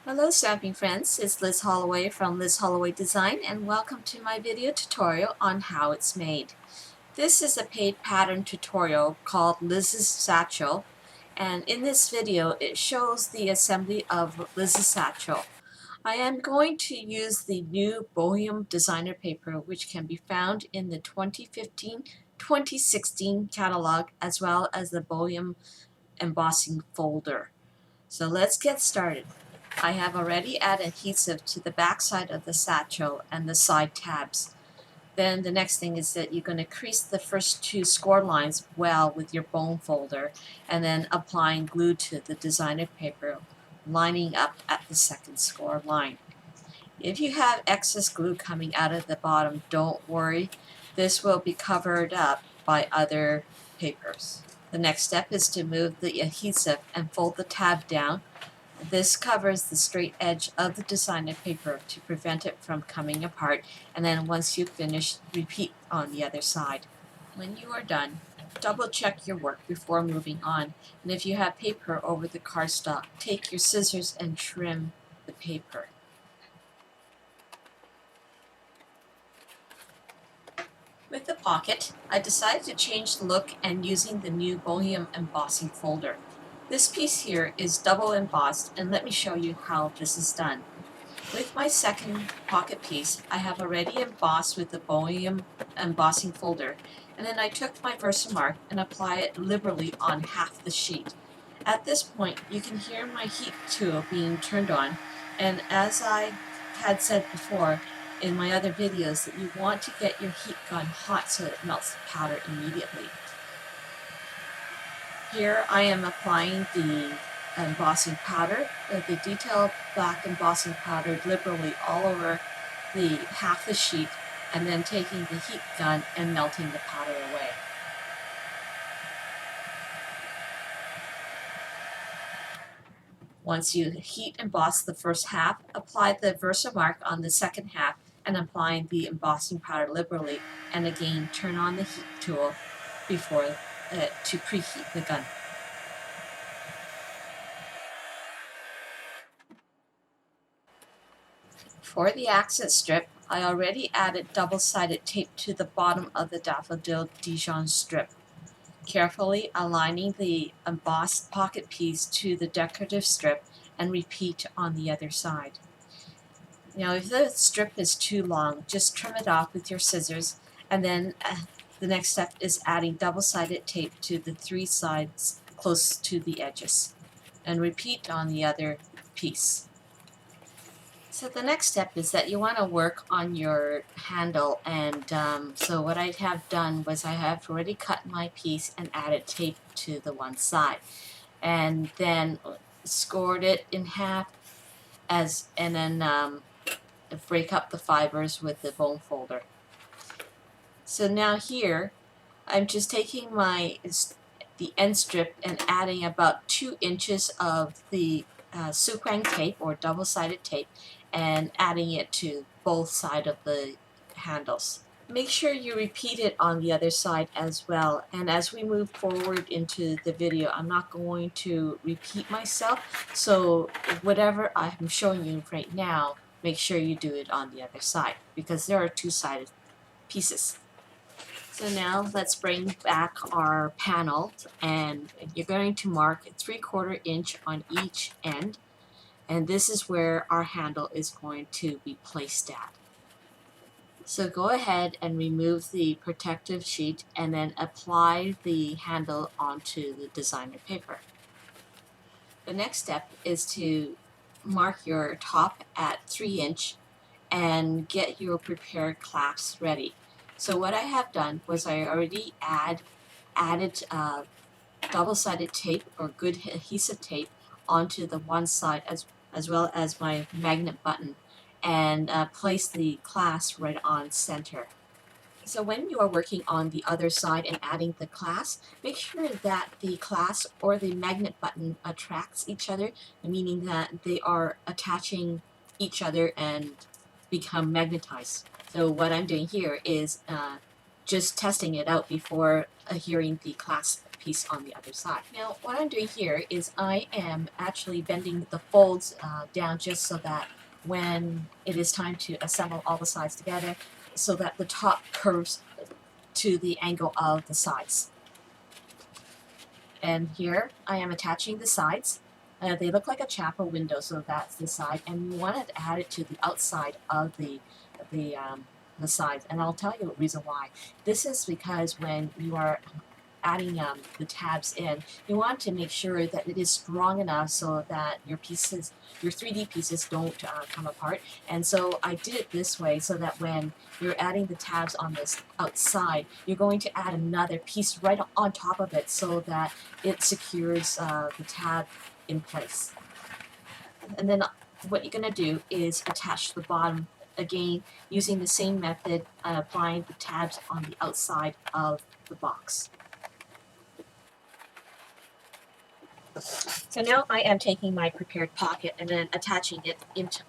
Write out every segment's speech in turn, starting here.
Hello stamping friends, it's Liz Holloway from Liz Holloway Design and welcome to my video tutorial on how it's made. This is a paid pattern tutorial called Liz's Satchel, and in this video it shows the assembly of Liz's Satchel. I am going to use the new Bohemian designer paper which can be found in the 2015-2016 catalog as well as the Bohemian Embossing Folder. So let's get started. I have already added adhesive to the back side of the satchel and the side tabs. Then the next thing is that you're going to crease the first two score lines well with your bone folder and then applying glue to the designer paper, lining up at the second score line. If you have excess glue coming out of the bottom, don't worry. This will be covered up by other papers. The next step is to move the adhesive and fold the tab down. This covers the straight edge of the designer paper to prevent it from coming apart, and then once you finish, repeat on the other side. When you are done, double check your work before moving on, and if you have paper over the cardstock, take your scissors and trim the paper. With the pocket, I decided to change the look and using the new Bohemian Embossing Folder. This piece here is double embossed, and let me show you how this is done. With my second pocket piece, I have already embossed with the Bohemian Embossing Folder, and then I took my Versamark and apply it liberally on half the sheet. At this point, you can hear my heat tool being turned on, and as I had said before in my other videos, that you want to get your heat gun hot so it melts the powder immediately. Here I am applying the embossing powder, the detailed black embossing powder liberally all over the half the sheet, and then taking the heat gun and melting the powder away. Once you heat emboss the first half, apply the Versamark on the second half and applying the embossing powder liberally, and again turn on the heat tool before to preheat the gun. For the accent strip, I already added double-sided tape to the bottom of the Daffodil Dijon strip, carefully aligning the embossed pocket piece to the decorative strip and repeat on the other side. Now if the strip is too long, just trim it off with your scissors, and then the next step is adding double-sided tape to the three sides close to the edges, and repeat on the other piece. So the next step is that you want to work on your handle, and so what I have done was I have already cut my piece and added tape to the one side, and then scored it in half and then break up the fibers with the bone folder. So now here I'm just taking the end strip and adding about 2 inches of the sukwang tape or double-sided tape and adding it to both sides of the handles. Make sure you repeat it on the other side as well, and as we move forward into the video I'm not going to repeat myself, so whatever I'm showing you right now, make sure you do it on the other side because there are two-sided pieces. So now let's bring back our panel, and you're going to mark 3/4 inch on each end, and this is where our handle is going to be placed at. So go ahead and remove the protective sheet and then apply the handle onto the designer paper. The next step is to mark your top at 3 inch and get your prepared clasps ready. So what I have done was I already added double-sided tape or good adhesive tape onto the one side as well as my magnet button, and place the clasp right on center. So when you are working on the other side and adding the clasp, make sure that the clasp or the magnet button attracts each other, meaning that they are attaching each other and become magnetized. So what I'm doing here is just testing it out before adhering the clasp piece on the other side. Now what I'm doing here is I am actually bending the folds down just so that when it is time to assemble all the sides together, so that the top curves to the angle of the sides. And here I am attaching the sides. They look like a chapel window, so that's the side, and we wanted to add it to the outside of the sides, and I'll tell you the reason why. This is because when you are adding the tabs in, you want to make sure that it is strong enough so that your pieces, your 3D pieces, don't come apart. And so I did it this way so that when you're adding the tabs on this outside, you're going to add another piece right on top of it so that it secures the tab in place. And then what you're going to do is attach the bottom again using the same method, applying the tabs on the outside of the box. So now I am taking my prepared pocket and then attaching it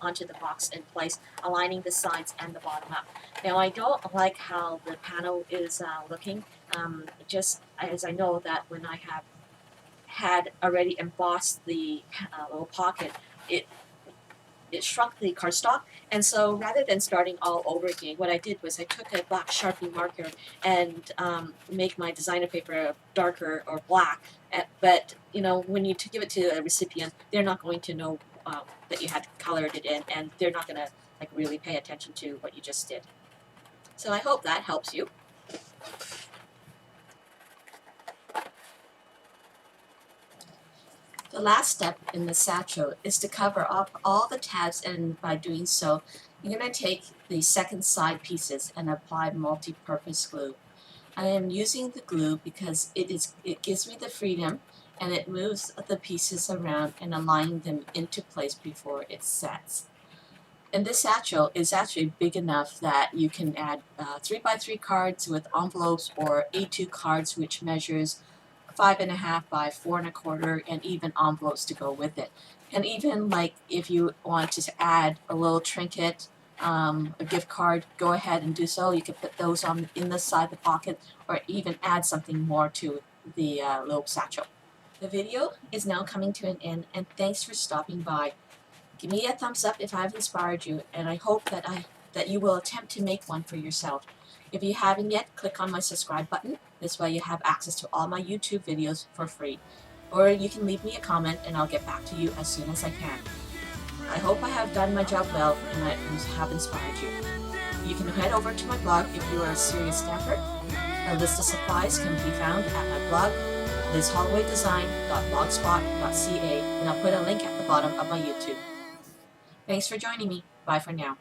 onto the box in place, aligning the sides and the bottom up. Now I don't like how the panel is looking, just as I know that when I have had already embossed the little pocket, it shrunk the cardstock, and so rather than starting all over again, what I did was I took a black Sharpie marker and make my designer paper darker or black. But you know, when you give it to a recipient, they're not going to know that you had colored it in, and they're not going to like really pay attention to what you just did. So I hope that helps you. The last step in the satchel is to cover up all the tabs, and by doing so, you're going to take the second side pieces and apply multi-purpose glue. I am using the glue because it gives me the freedom, and it moves the pieces around and aligning them into place before it sets. And this satchel is actually big enough that you can add 3x3 cards with envelopes, or A2 cards which measures 5.5 by 4.25, and even envelopes to go with it. And even like if you want to add a little trinket, a gift card, go ahead and do so. You can put those on in the side of the pocket, or even add something more to the little satchel. The video is now coming to an end, and thanks for stopping by. Give me a thumbs up if I've inspired you, and I hope that you will attempt to make one for yourself. If you haven't yet, click on my subscribe button. This way you have access to all my YouTube videos for free. Or you can leave me a comment and I'll get back to you as soon as I can. I hope I have done my job well and I have inspired you. You can head over to my blog if you are a serious stamper. A list of supplies can be found at my blog, lizhollowaydesign.blogspot.ca, and I'll put a link at the bottom of my YouTube. Thanks for joining me. Bye for now.